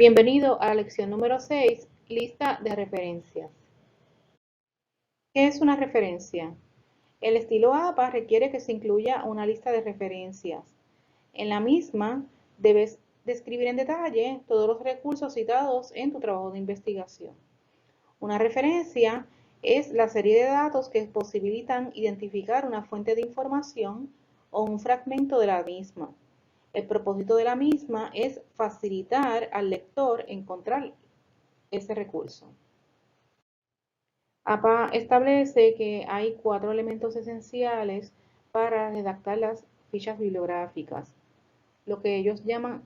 Bienvenido a la lección número 6, lista de referencias. ¿Qué es una referencia? El estilo APA requiere que se incluya una lista de referencias. En la misma, debes describir en detalle todos los recursos citados en tu trabajo de investigación. Una referencia es la serie de datos que posibilitan identificar una fuente de información o un fragmento de la misma. El propósito de la misma es facilitar al lector encontrar ese recurso. APA establece que hay 4 elementos esenciales para redactar las fichas bibliográficas, lo que ellos llaman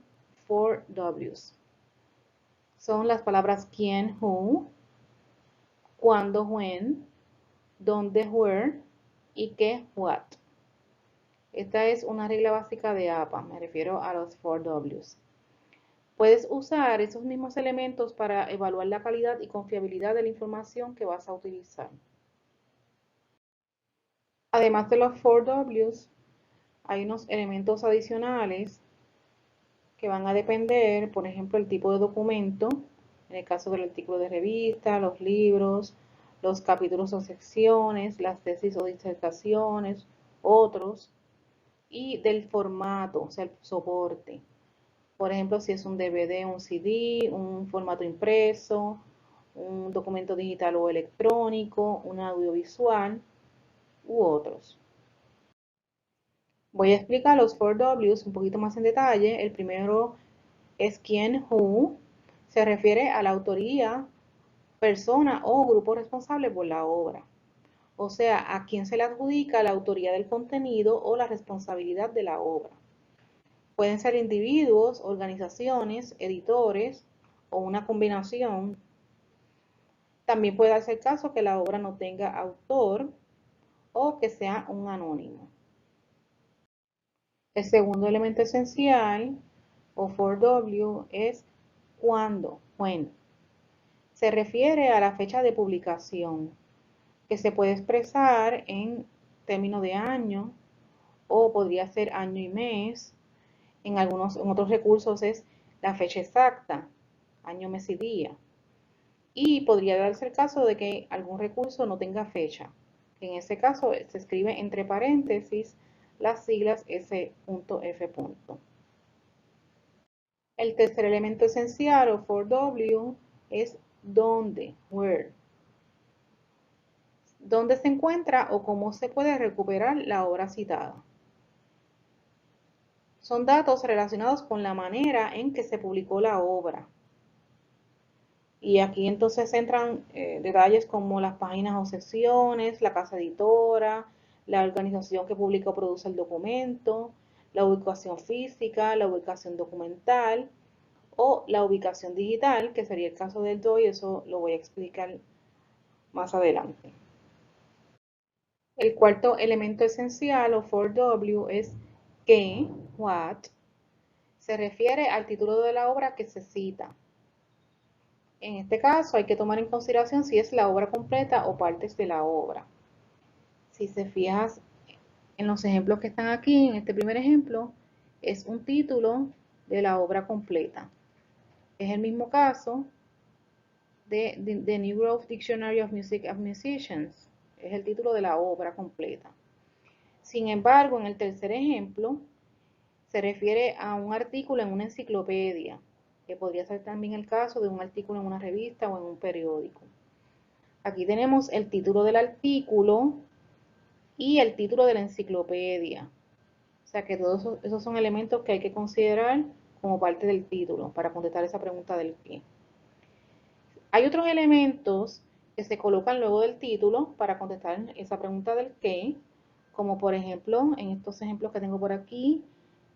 4Ws. Son las palabras quién, who, cuándo, when, dónde, where y qué, what. Esta es una regla básica de APA, me refiero a los 4Ws. Puedes usar esos mismos elementos para evaluar la calidad y confiabilidad de la información que vas a utilizar. Además de los 4Ws, hay unos elementos adicionales que van a depender, por ejemplo, el tipo de documento, en el caso del artículo de revista, los libros, los capítulos o secciones, las tesis o disertaciones, otros, y del formato, o sea, el soporte. Por ejemplo, si es un DVD, un CD, un formato impreso, un documento digital o electrónico, un audiovisual u otros. Voy a explicar los 4Ws un poquito más en detalle. El primero es quién, who, se refiere a la autoría, persona o grupo responsable por la obra. O sea, a quién se le adjudica la autoría del contenido o la responsabilidad de la obra. Pueden ser individuos, organizaciones, editores o una combinación. También puede darse el caso que la obra no tenga autor o que sea un anónimo. El segundo elemento esencial o 4W es cuándo, when. Se refiere a la fecha de publicación, que se puede expresar en términos de año o podría ser año y mes. En otros recursos es la fecha exacta, año, mes y día. Y podría darse el caso de que algún recurso no tenga fecha. En ese caso se escribe entre paréntesis las siglas S.F. El tercer elemento esencial o 4W es dónde, where. Dónde se encuentra o cómo se puede recuperar la obra citada. Son datos relacionados con la manera en que se publicó la obra. Y aquí entonces entran detalles como las páginas o secciones, la casa editora, la organización que publica o produce el documento, la ubicación física, la ubicación documental o la ubicación digital, que sería el caso del DOI, eso lo voy a explicar más adelante. El cuarto elemento esencial o 4W es qué, what, se refiere al título de la obra que se cita. En este caso hay que tomar en consideración si es la obra completa o partes de la obra. Si se fijas en los ejemplos que están aquí, en este primer ejemplo, es un título de la obra completa. Es el mismo caso de The New Grove Dictionary of Music and Musicians. Es el título de la obra completa. Sin embargo, en el tercer ejemplo, se refiere a un artículo en una enciclopedia, que podría ser también el caso de un artículo en una revista o en un periódico. Aquí tenemos el título del artículo y el título de la enciclopedia. O sea que todos esos son elementos que hay que considerar como parte del título para contestar esa pregunta del qué. Hay otros elementos que se colocan luego del título para contestar esa pregunta del qué, como por ejemplo en estos ejemplos que tengo por aquí,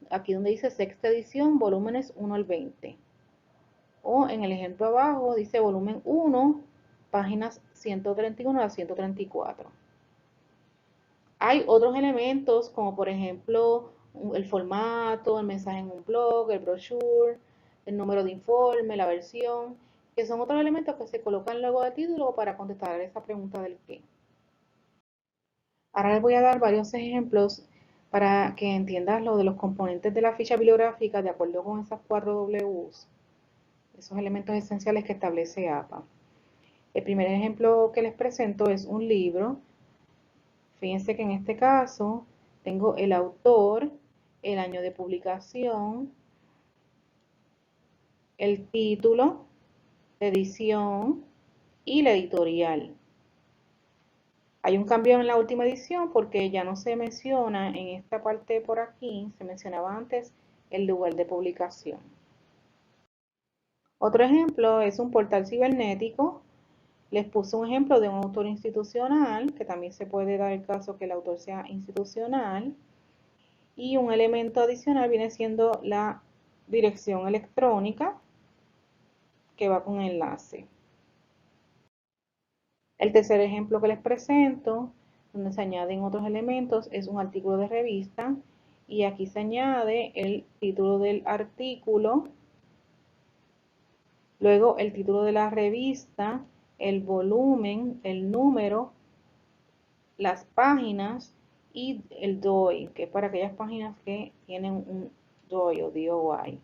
aquí donde dice sexta edición, volúmenes 1 al 20. O en el ejemplo abajo dice volumen 1, páginas 131 a 134. Hay otros elementos como por ejemplo el formato, el mensaje en un blog, el brochure, el número de informe, la versión, que son otros elementos que se colocan luego del título para contestar esa pregunta del qué. Ahora les voy a dar varios ejemplos para que entiendas lo de los componentes de la ficha bibliográfica de acuerdo con esas 4 Ws. esos elementos esenciales que establece APA. El primer ejemplo que les presento es un libro. Fíjense que en este caso tengo el autor, el año de publicación, el título, la edición y la editorial. Hay un cambio en la última edición porque ya no se menciona en esta parte por aquí, se mencionaba antes el lugar de publicación. Otro ejemplo es un portal cibernético. Les puse un ejemplo de un autor institucional, que también se puede dar el caso que el autor sea institucional. Y un elemento adicional viene siendo la dirección electrónica que va con enlace. El tercer ejemplo que les presento, donde se añaden otros elementos, es un artículo de revista y aquí se añade el título del artículo, luego el título de la revista, el volumen, el número, las páginas y el DOI, que es para aquellas páginas que tienen un DOI o DOI.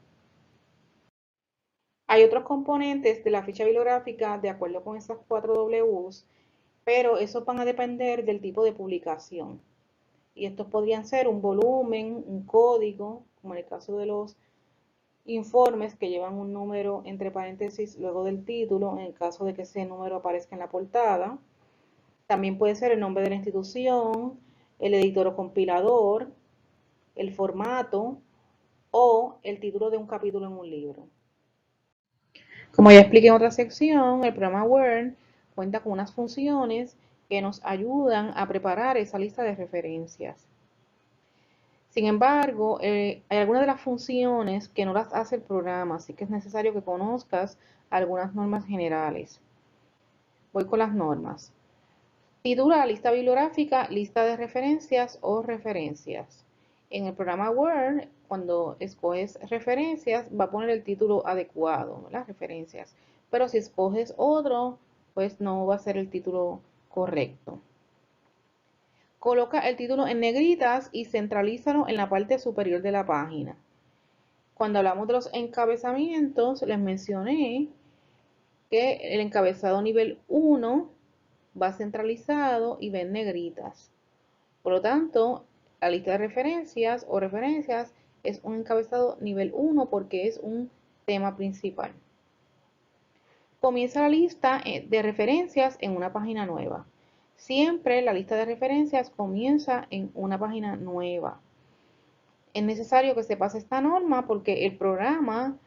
Hay otros componentes de la ficha bibliográfica de acuerdo con esas 4 Ws, pero esos van a depender del tipo de publicación. Y estos podrían ser un volumen, un código, como en el caso de los informes que llevan un número entre paréntesis luego del título, en el caso de que ese número aparezca en la portada. También puede ser el nombre de la institución, el editor o compilador, el formato o el título de un capítulo en un libro. Como ya expliqué en otra sección, el programa Word cuenta con unas funciones que nos ayudan a preparar esa lista de referencias. Sin embargo, hay algunas de las funciones que no las hace el programa, así que es necesario que conozcas algunas normas generales. Voy con las normas. Titula la lista bibliográfica, lista de referencias o referencias. En el programa Word, cuando escoges referencias, va a poner el título adecuado, las referencias. Pero si escoges otro, pues no va a ser el título correcto. Coloca el título en negritas y centralízalo en la parte superior de la página. Cuando hablamos de los encabezamientos, les mencioné que el encabezado nivel 1 va centralizado y va en negritas. Por lo tanto, la lista de referencias o referencias es un encabezado nivel 1 porque es un tema principal. Comienza la lista de referencias en una página nueva. Siempre la lista de referencias comienza en una página nueva. Es necesario que se pase esta norma porque el programa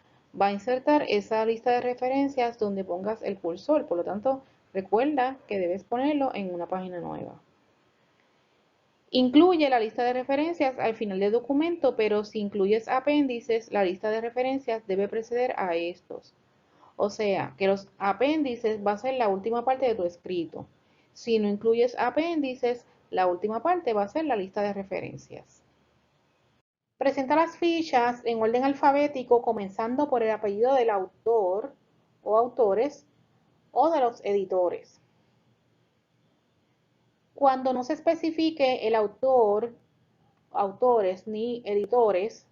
va a insertar esa lista de referencias donde pongas el cursor. Por lo tanto, recuerda que debes ponerlo en una página nueva. Incluye la lista de referencias al final del documento, pero si incluyes apéndices, la lista de referencias debe preceder a estos. O sea, que los apéndices va a ser la última parte de tu escrito. Si no incluyes apéndices, la última parte va a ser la lista de referencias. Presenta las fichas en orden alfabético, comenzando por el apellido del autor o autores o de los editores. Cuando no se especifique el autor, autores ni editores,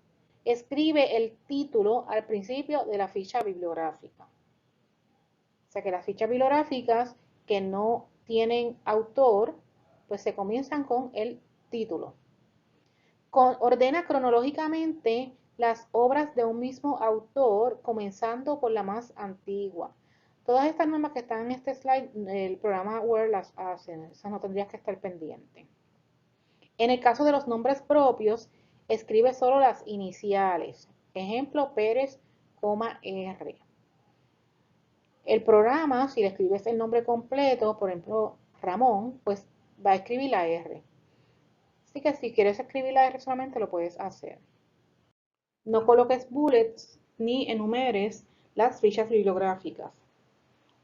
escribe el título al principio de la ficha bibliográfica. O sea que las fichas bibliográficas que no tienen autor, pues se comienzan con el título. Ordena cronológicamente las obras de un mismo autor, comenzando por la más antigua. Todas estas normas que están en este slide, el programa Word las hace, esas no tendrías que estar pendiente. En el caso de los nombres propios, escribe solo las iniciales. Ejemplo, Pérez, R. El programa, si le escribes el nombre completo, por ejemplo, Ramón, pues va a escribir la R. Así que si quieres escribir la R solamente lo puedes hacer. No coloques bullets ni enumeres las fichas bibliográficas.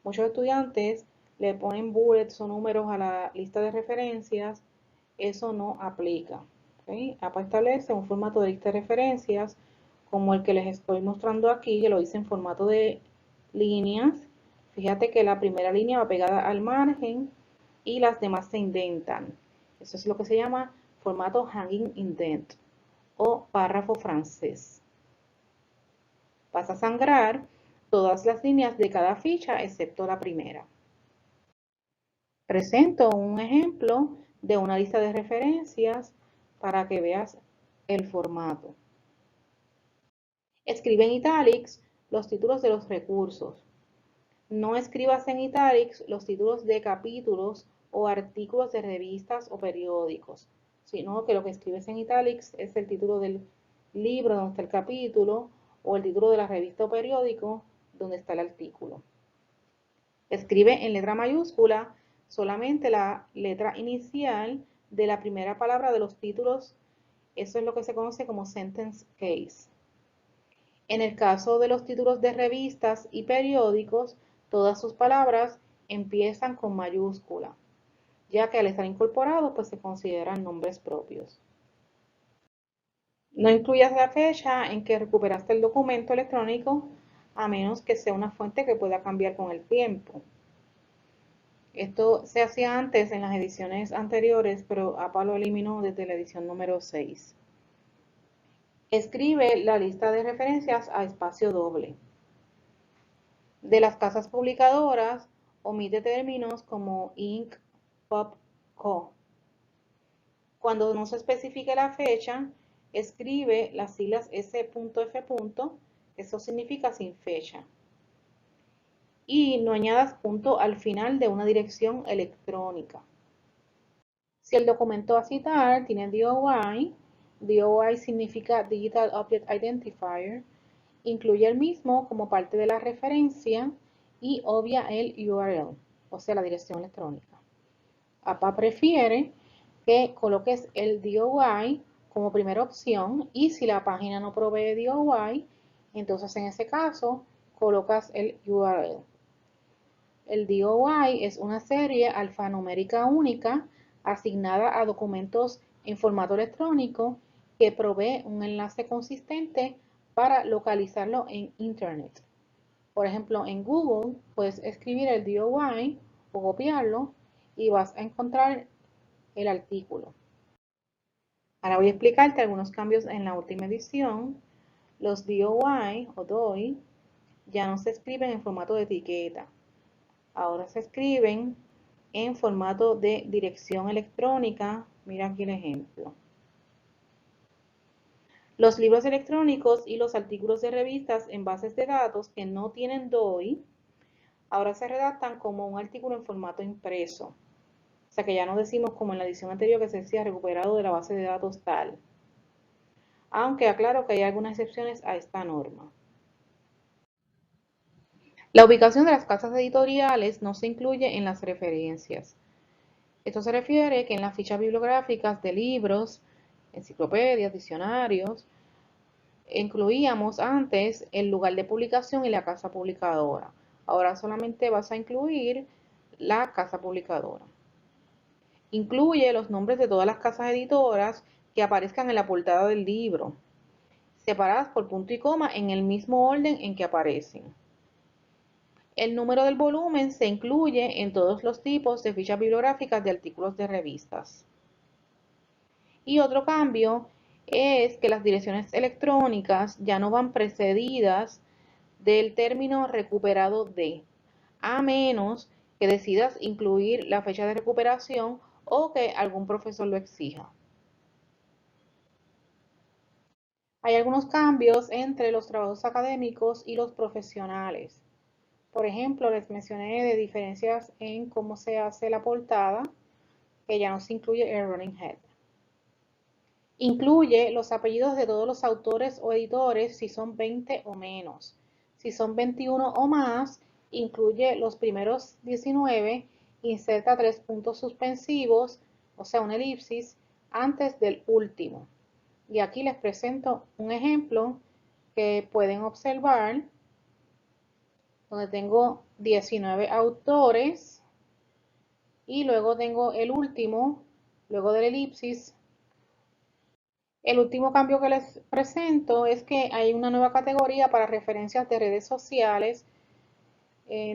Muchos estudiantes le ponen bullets o números a la lista de referencias. Eso no aplica. ¿Okay? APA establece un formato de lista de referencias como el que les estoy mostrando aquí, que lo hice en formato de líneas. Fíjate que la primera línea va pegada al margen y las demás se indentan. Eso es lo que se llama formato hanging indent o párrafo francés. Vas a sangrar todas las líneas de cada ficha excepto la primera. Presento un ejemplo de una lista de referencias para que veas el formato. Escribe en italics los títulos de los recursos. No escribas en italics los títulos de capítulos o artículos de revistas o periódicos, sino que lo que escribes en italics es el título del libro donde está el capítulo o el título de la revista o periódico donde está el artículo. Escribe en letra mayúscula solamente la letra inicial de la primera palabra de los títulos. Eso es lo que se conoce como sentence case. En el caso de los títulos de revistas y periódicos, todas sus palabras empiezan con mayúscula, ya que al estar incorporados pues se consideran nombres propios. No incluyas la fecha en que recuperaste el documento electrónico a menos que sea una fuente que pueda cambiar con el tiempo. Esto se hacía antes en las ediciones anteriores, pero APA lo eliminó desde la edición número 6. Escribe la lista de referencias a espacio doble. De las casas publicadoras, omite términos como Inc., Pub, Co. Cuando no se especifique la fecha, escribe las siglas S.F. Eso significa sin fecha. Y no añadas punto al final de una dirección electrónica. Si el documento a citar tiene DOI, DOI significa Digital Object Identifier, incluye el mismo como parte de la referencia y obvia el URL, o sea, la dirección electrónica. APA prefiere que coloques el DOI como primera opción y si la página no provee DOI, entonces en ese caso colocas el URL. El DOI es una serie alfanumérica única asignada a documentos en formato electrónico que provee un enlace consistente para localizarlo en Internet. Por ejemplo, en Google puedes escribir el DOI o copiarlo y vas a encontrar el artículo. Ahora voy a explicarte algunos cambios en la última edición. Los DOI o DOI ya no se escriben en formato de etiqueta. Ahora se escriben en formato de dirección electrónica. Mira aquí el ejemplo. Los libros electrónicos y los artículos de revistas en bases de datos que no tienen DOI, ahora se redactan como un artículo en formato impreso. O sea que ya no decimos como en la edición anterior que se decía recuperado de la base de datos tal. Aunque aclaro que hay algunas excepciones a esta norma. La ubicación de las casas editoriales no se incluye en las referencias. Esto se refiere que en las fichas bibliográficas de libros, enciclopedias, diccionarios, incluíamos antes el lugar de publicación y la casa publicadora. Ahora solamente vas a incluir la casa publicadora. Incluye los nombres de todas las casas editoras que aparezcan en la portada del libro, separadas por punto y coma en el mismo orden en que aparecen. El número del volumen se incluye en todos los tipos de fichas bibliográficas de artículos de revistas. Y otro cambio es que las direcciones electrónicas ya no van precedidas del término recuperado de, a menos que decidas incluir la fecha de recuperación o que algún profesor lo exija. Hay algunos cambios entre los trabajos académicos y los profesionales. Por ejemplo, les mencioné de diferencias en cómo se hace la portada, que ya no se incluye el running head. Incluye los apellidos de todos los autores o editores si son 20 o menos. Si son 21 o más, incluye los primeros 19, inserta 3 puntos suspensivos, o sea, una elipsis, antes del último. Y aquí les presento un ejemplo que pueden observar, donde tengo 19 autores y luego tengo el último, luego de la elipsis. El último cambio que les presento es que hay una nueva categoría para referencias de redes sociales.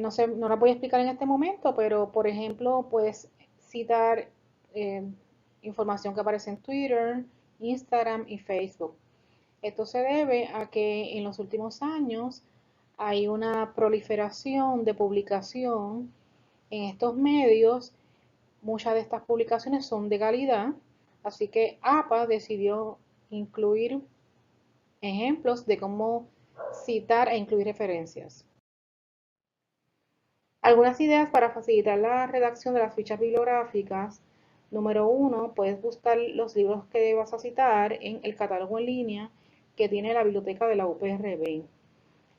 No sé, no la voy a explicar en este momento, pero por ejemplo, puedes citar información que aparece en Twitter, Instagram y Facebook. Esto se debe a que en los últimos años hay una proliferación de publicación en estos medios. Muchas de estas publicaciones son de calidad, así que APA decidió incluir ejemplos de cómo citar e incluir referencias. Algunas ideas para facilitar la redacción de las fichas bibliográficas. Número 1, puedes buscar los libros que vas a citar en el catálogo en línea que tiene la biblioteca de la UPRB.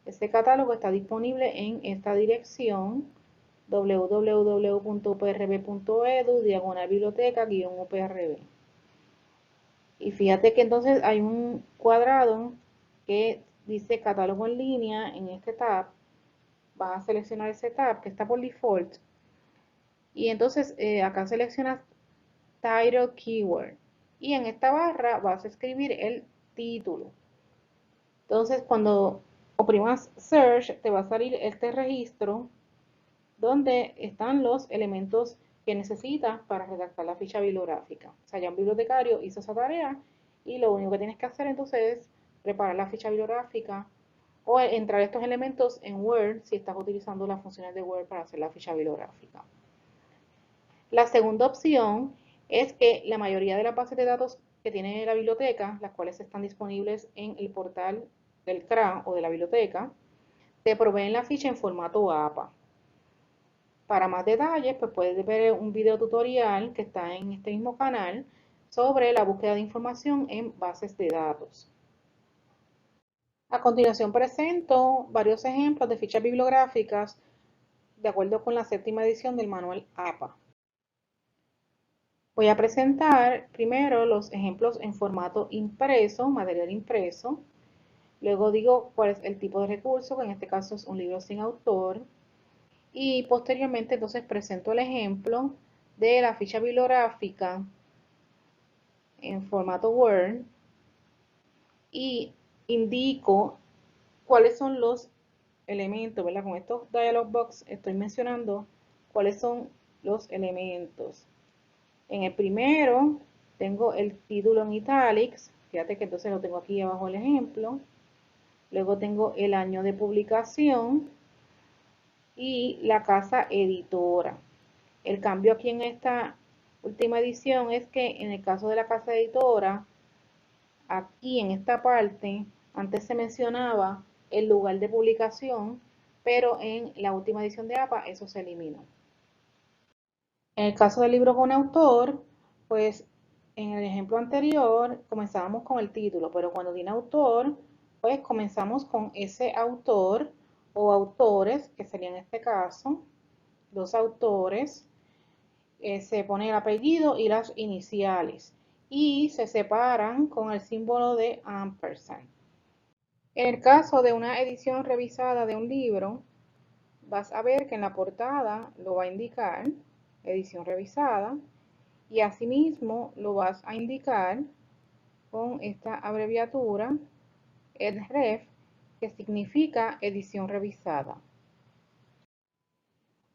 Este catálogo está disponible en esta dirección: www.uprb.edu/biblioteca-uprb. Y fíjate que entonces hay un cuadrado que dice catálogo en línea. En este tab vas a seleccionar ese tab que está por default y entonces acá seleccionas title keyword y en esta barra vas a escribir el título. Entonces cuando oprimas search te va a salir este registro donde están los elementos que necesitas para redactar la ficha bibliográfica. O sea, ya un bibliotecario hizo esa tarea y lo único que tienes que hacer entonces es preparar la ficha bibliográfica o entrar estos elementos en Word si estás utilizando las funciones de Word para hacer la ficha bibliográfica. La segunda opción es que la mayoría de las bases de datos que tiene la biblioteca, las cuales están disponibles en el portal del CRA o de la biblioteca, te proveen la ficha en formato APA. Para más detalles, pues puedes ver un video tutorial que está en este mismo canal sobre la búsqueda de información en bases de datos. A continuación presento varios ejemplos de fichas bibliográficas de acuerdo con la 7ª edición del manual APA. Voy a presentar primero los ejemplos en formato impreso, material impreso. Luego digo cuál es el tipo de recurso, que en este caso es un libro sin autor. Y posteriormente entonces presento el ejemplo de la ficha bibliográfica en formato Word y indico cuáles son los elementos, ¿verdad? Con estos dialog box estoy mencionando cuáles son los elementos. En el primero tengo el título en italics, fíjate que entonces lo tengo aquí abajo el ejemplo. Luego tengo el año de publicación y la casa editora. El cambio aquí en esta última edición es que en el caso de la casa editora, aquí en esta parte, antes se mencionaba el lugar de publicación, pero en la última edición de APA eso se eliminó. En el caso del libro con autor, pues en el ejemplo anterior comenzábamos con el título, pero cuando tiene autor, pues comenzamos con ese autor o autores, que sería en este caso, los autores, se pone el apellido y las iniciales y se separan con el símbolo de ampersand. En el caso de una edición revisada de un libro, vas a ver que en la portada lo va a indicar, edición revisada, y asimismo lo vas a indicar con esta abreviatura EDREF, que significa edición revisada.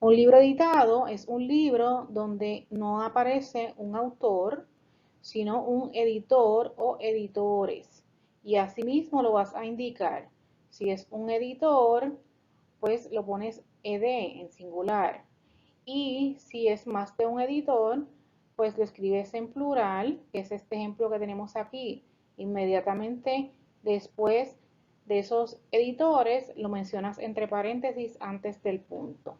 Un libro editado es un libro donde no aparece un autor, sino un editor o editores. Y asimismo lo vas a indicar. Si es un editor, pues lo pones ed en singular. Y si es más de un editor, pues lo escribes en plural, que es este ejemplo que tenemos aquí. Inmediatamente después de esos editores, lo mencionas entre paréntesis antes del punto.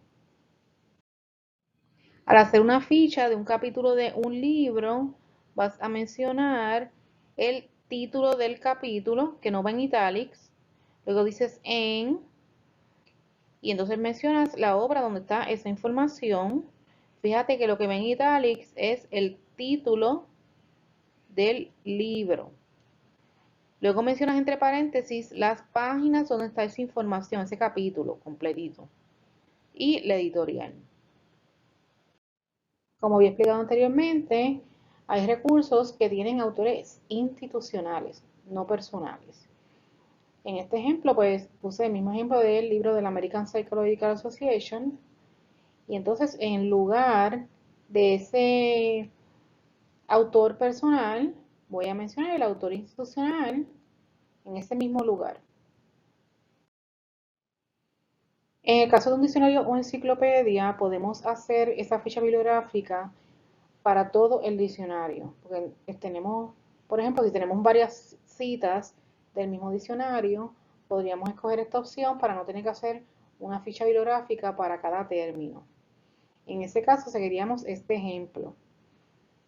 Al hacer una ficha de un capítulo de un libro, vas a mencionar el título del capítulo, que no va en italics. Luego dices en, y entonces mencionas la obra donde está esa información. Fíjate que lo que va en italics es el título del libro. Luego mencionas entre paréntesis las páginas donde está esa información, ese capítulo completito. Y la editorial. Como había explicado anteriormente, hay recursos que tienen autores institucionales, no personales. En este ejemplo, pues puse el mismo ejemplo del libro de la American Psychological Association. Y entonces, en lugar de ese autor personal, voy a mencionar el autor institucional en ese mismo lugar. En el caso de un diccionario o enciclopedia, podemos hacer esa ficha bibliográfica para todo el diccionario. Porque tenemos, por ejemplo, si tenemos varias citas del mismo diccionario, podríamos escoger esta opción para no tener que hacer una ficha bibliográfica para cada término. En ese caso, seguiríamos este ejemplo.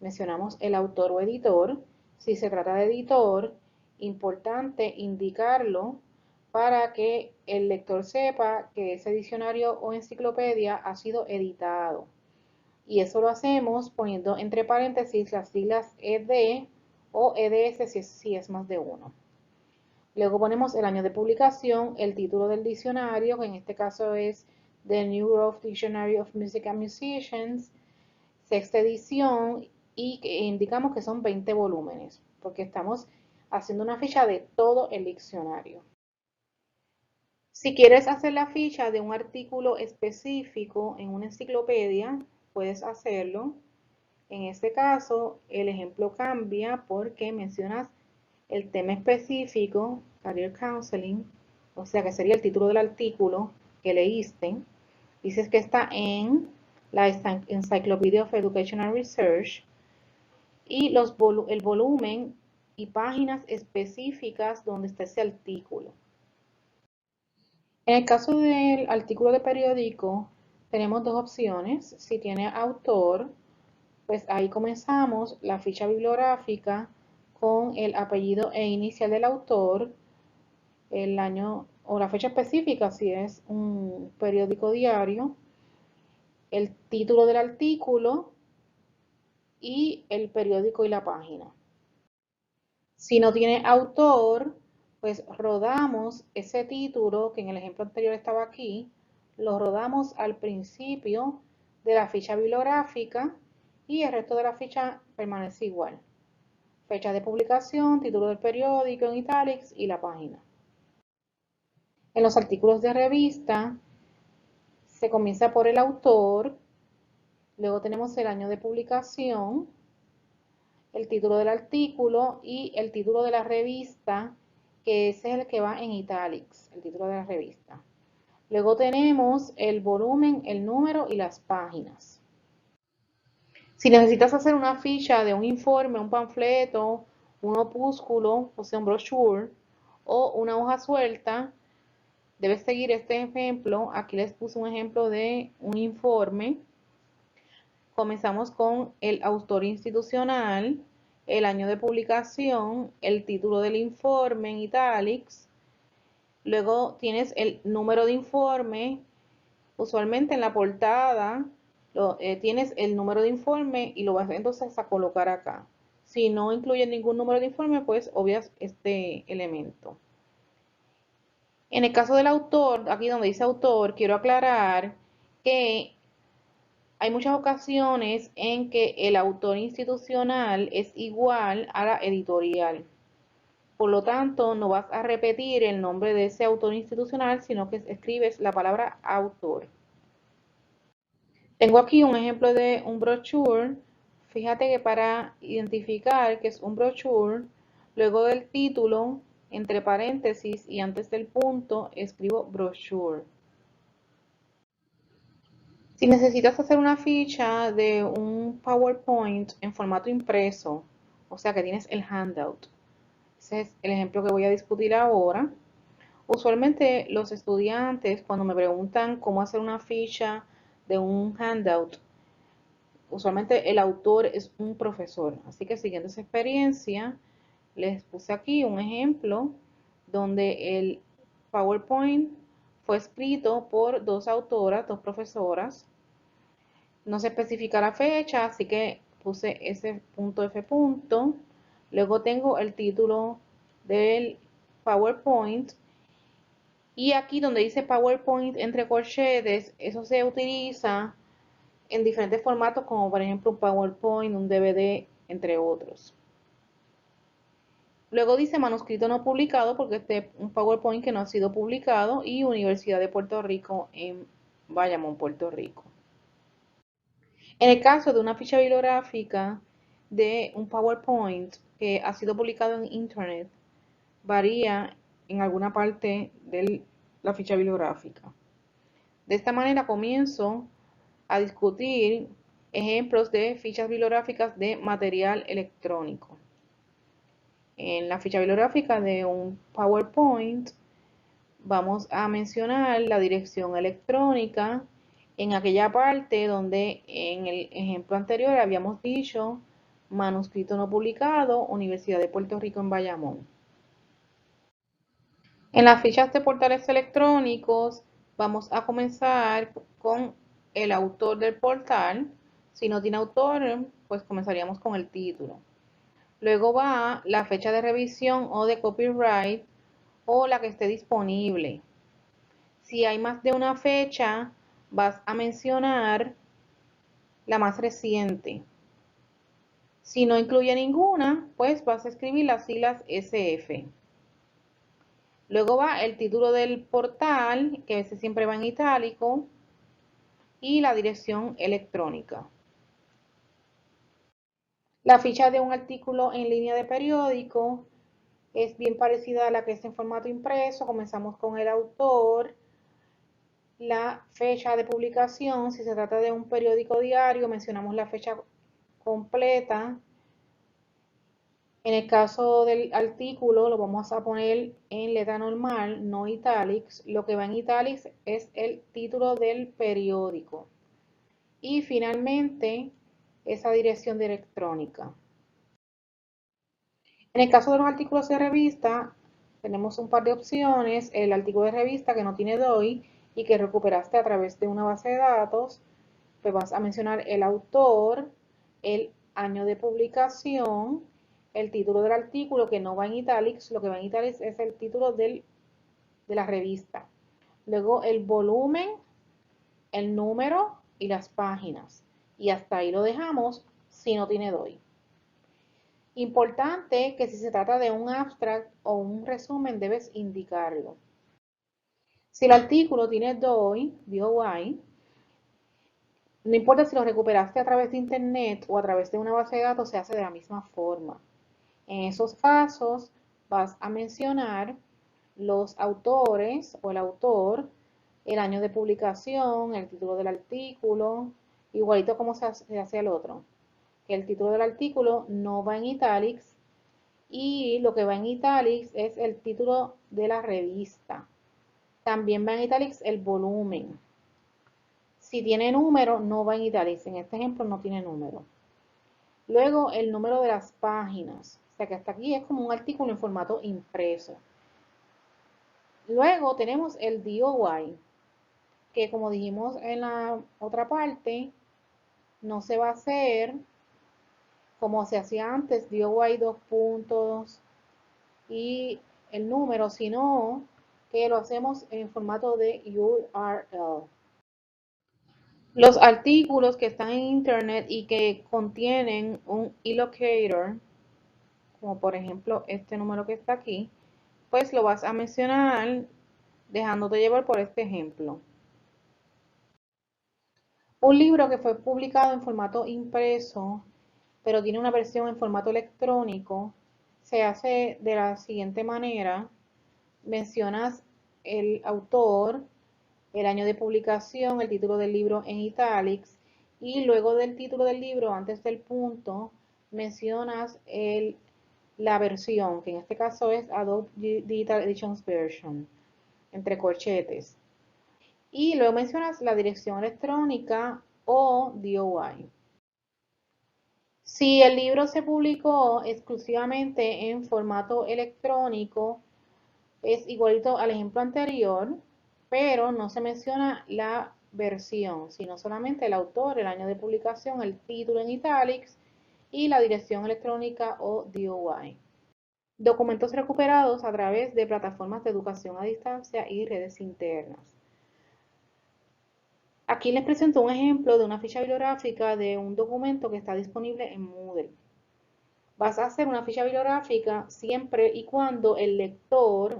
Mencionamos el autor o editor. Si se trata de editor, importante indicarlo para que el lector sepa que ese diccionario o enciclopedia ha sido editado. Y eso lo hacemos poniendo entre paréntesis las siglas ED o EDS si es más de uno. Luego ponemos el año de publicación, el título del diccionario, que en este caso es The New Grove Dictionary of Music and Musicians, sexta edición, y indicamos que son 20 volúmenes, porque estamos haciendo una ficha de todo el diccionario. Si quieres hacer la ficha de un artículo específico en una enciclopedia, puedes hacerlo. En este caso, el ejemplo cambia porque mencionas el tema específico, Career Counseling, o sea que sería el título del artículo que leíste. Dices que está en la Encyclopedia of Educational Research y el volumen y páginas específicas donde está ese artículo. En el caso del artículo de periódico, tenemos dos opciones. Si tiene autor, pues ahí comenzamos la ficha bibliográfica con el apellido e inicial del autor, el año o la fecha específica si es un periódico diario, el título del artículo y el periódico y la página. Si no tiene autor, pues rodamos ese título que en el ejemplo anterior estaba aquí, lo rodamos al principio de la ficha bibliográfica y el resto de la ficha permanece igual. Fecha de publicación, título del periódico en italics y la página. En los artículos de revista se comienza por el autor, luego tenemos el año de publicación, el título del artículo y el título de la revista, que ese es el que va en italics, el título de la revista. Luego tenemos el volumen, el número y las páginas. Si necesitas hacer una ficha de un informe, un panfleto, un opúsculo, o sea, un brochure, o una hoja suelta, debes seguir este ejemplo. Aquí les puse un ejemplo de un informe. Comenzamos con el autor institucional, el año de publicación, el título del informe en italics. Luego tienes el número de informe. Usualmente en la portada tienes el número de informe y lo vas entonces a colocar acá. Si no incluye ningún número de informe, pues obvias este elemento. En el caso del autor, aquí donde dice autor, quiero aclarar que hay muchas ocasiones en que el autor institucional es igual a la editorial. Por lo tanto, no vas a repetir el nombre de ese autor institucional, sino que escribes la palabra autor. Tengo aquí un ejemplo de un brochure. Fíjate que para identificar que es un brochure, luego del título, entre paréntesis y antes del punto, escribo brochure. Si necesitas hacer una ficha de un PowerPoint en formato impreso, o sea que tienes el handout, ese es el ejemplo que voy a discutir ahora. Usualmente los estudiantes cuando me preguntan cómo hacer una ficha de un handout, usualmente el autor es un profesor. Así que siguiendo esa experiencia, les puse aquí un ejemplo donde el PowerPoint fue escrito por dos autoras, dos profesoras. No se especifica la fecha, así que puse ese punto F punto. Luego tengo el título del PowerPoint. Y aquí donde dice PowerPoint entre corchetes, eso se utiliza en diferentes formatos, como por ejemplo un PowerPoint, un DVD, entre otros. Luego dice manuscrito no publicado, porque este es un PowerPoint que no ha sido publicado, y Universidad de Puerto Rico en Bayamón, Puerto Rico. En el caso de una ficha bibliográfica de un PowerPoint que ha sido publicado en Internet, varía en alguna parte de la ficha bibliográfica. De esta manera comienzo a discutir ejemplos de fichas bibliográficas de material electrónico. En la ficha bibliográfica de un PowerPoint vamos a mencionar la dirección electrónica en aquella parte donde en el ejemplo anterior habíamos dicho manuscrito no publicado, Universidad de Puerto Rico en Bayamón. En las fichas de portales electrónicos vamos a comenzar con el autor del portal. Si no tiene autor, pues comenzaríamos con el título. Luego va la fecha de revisión o de copyright o la que esté disponible. Si hay más de una fecha, vas a mencionar la más reciente. Si no incluye ninguna, pues vas a escribir las siglas SF. Luego va el título del portal, que ese siempre va en itálico, y la dirección electrónica. La ficha de un artículo en línea de periódico es bien parecida a la que es en formato impreso. Comenzamos con el autor, la fecha de publicación. Si se trata de un periódico diario, mencionamos la fecha completa. En el caso del artículo lo vamos a poner en letra normal, no italics. Lo que va en italics es el título del periódico. Y finalmente esa dirección electrónica. En el caso de los artículos de revista, tenemos un par de opciones. El artículo de revista que no tiene DOI y que recuperaste a través de una base de datos, pues vas a mencionar el autor, el año de publicación, el título del artículo que no va en italics. Lo que va en italics es el título de la revista. Luego el volumen, el número y las páginas. Y hasta ahí lo dejamos si no tiene DOI. Importante que si se trata de un abstract o un resumen debes indicarlo. Si el artículo tiene DOI, no importa si lo recuperaste a través de internet o a través de una base de datos, se hace de la misma forma. En esos casos vas a mencionar los autores o el autor, el año de publicación, el título del artículo, igualito como se hace el otro. El título del artículo no va en italics y lo que va en italics es el título de la revista. También va en italics el volumen. Si tiene número, no va en italics. En este ejemplo no tiene número. Luego el número de las páginas. O sea que hasta aquí es como un artículo en formato impreso. Luego tenemos el DOI, que como dijimos en la otra parte, no se va a hacer como se hacía antes, DOI dos puntos y el número, sino que lo hacemos en formato de URL. Los artículos que están en internet y que contienen un e-locator, como por ejemplo este número que está aquí, pues lo vas a mencionar dejándote llevar por este ejemplo. Un libro que fue publicado en formato impreso, pero tiene una versión en formato electrónico, se hace de la siguiente manera. Mencionas el autor, el año de publicación, el título del libro en italics y luego del título del libro, antes del punto, mencionas la versión, que en este caso es Adobe Digital Editions Version, entre corchetes. Y luego mencionas la dirección electrónica o DOI. Si el libro se publicó exclusivamente en formato electrónico, es igualito al ejemplo anterior, pero no se menciona la versión, sino solamente el autor, el año de publicación, el título en italics y la dirección electrónica o DOI. Documentos recuperados a través de plataformas de educación a distancia y redes internas. Aquí les presento un ejemplo de una ficha bibliográfica de un documento que está disponible en Moodle. Vas a hacer una ficha bibliográfica siempre y cuando el lector,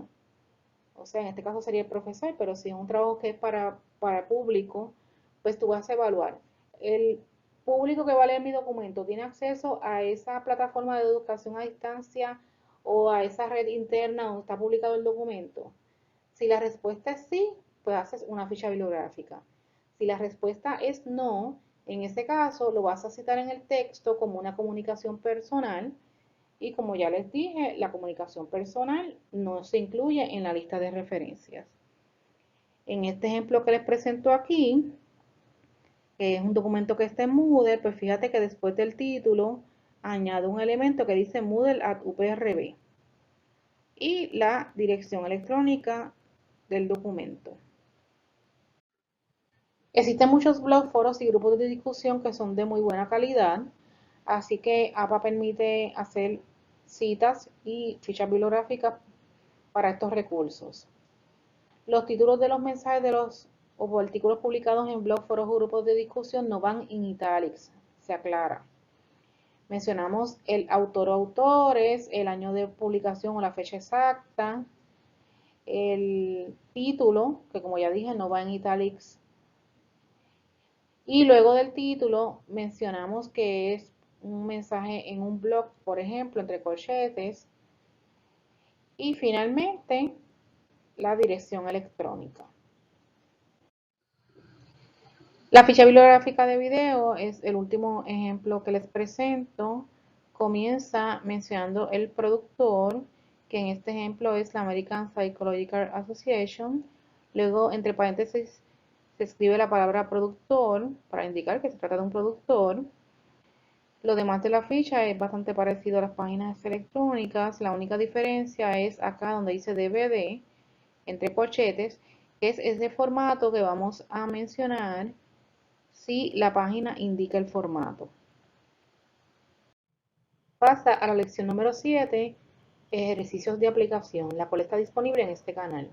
o sea, en este caso sería el profesor, pero si es un trabajo que es para público, pues tú vas a evaluar. El público que va a leer mi documento tiene acceso a esa plataforma de educación a distancia o a esa red interna donde está publicado el documento. Si la respuesta es sí, pues haces una ficha bibliográfica. Si la respuesta es no, en este caso lo vas a citar en el texto como una comunicación personal y como ya les dije, la comunicación personal no se incluye en la lista de referencias. En este ejemplo que les presento aquí, que es un documento que está en Moodle, pues fíjate que después del título añado un elemento que dice Moodle at UPRB y la dirección electrónica del documento. Existen muchos blogs, foros y grupos de discusión que son de muy buena calidad, así que APA permite hacer citas y fichas bibliográficas para estos recursos. Los títulos de los mensajes de los o artículos publicados en blogs, foros o grupos de discusión no van en italics, se aclara. Mencionamos el autor o autores, el año de publicación o la fecha exacta, el título, que como ya dije no va en italics, y luego del título mencionamos que es un mensaje en un blog, por ejemplo, entre corchetes, y finalmente la dirección electrónica. La ficha bibliográfica de video es el último ejemplo que les presento. Comienza mencionando el productor, que en este ejemplo es la American Psychological Association. Luego, entre paréntesis, se escribe la palabra productor para indicar que se trata de un productor. Lo demás de la ficha es bastante parecido a las páginas electrónicas. La única diferencia es acá donde dice DVD, entre corchetes, que es ese formato que vamos a mencionar si la página indica el formato. Pasa a la lección número 7, ejercicios de aplicación, la cual está disponible en este canal.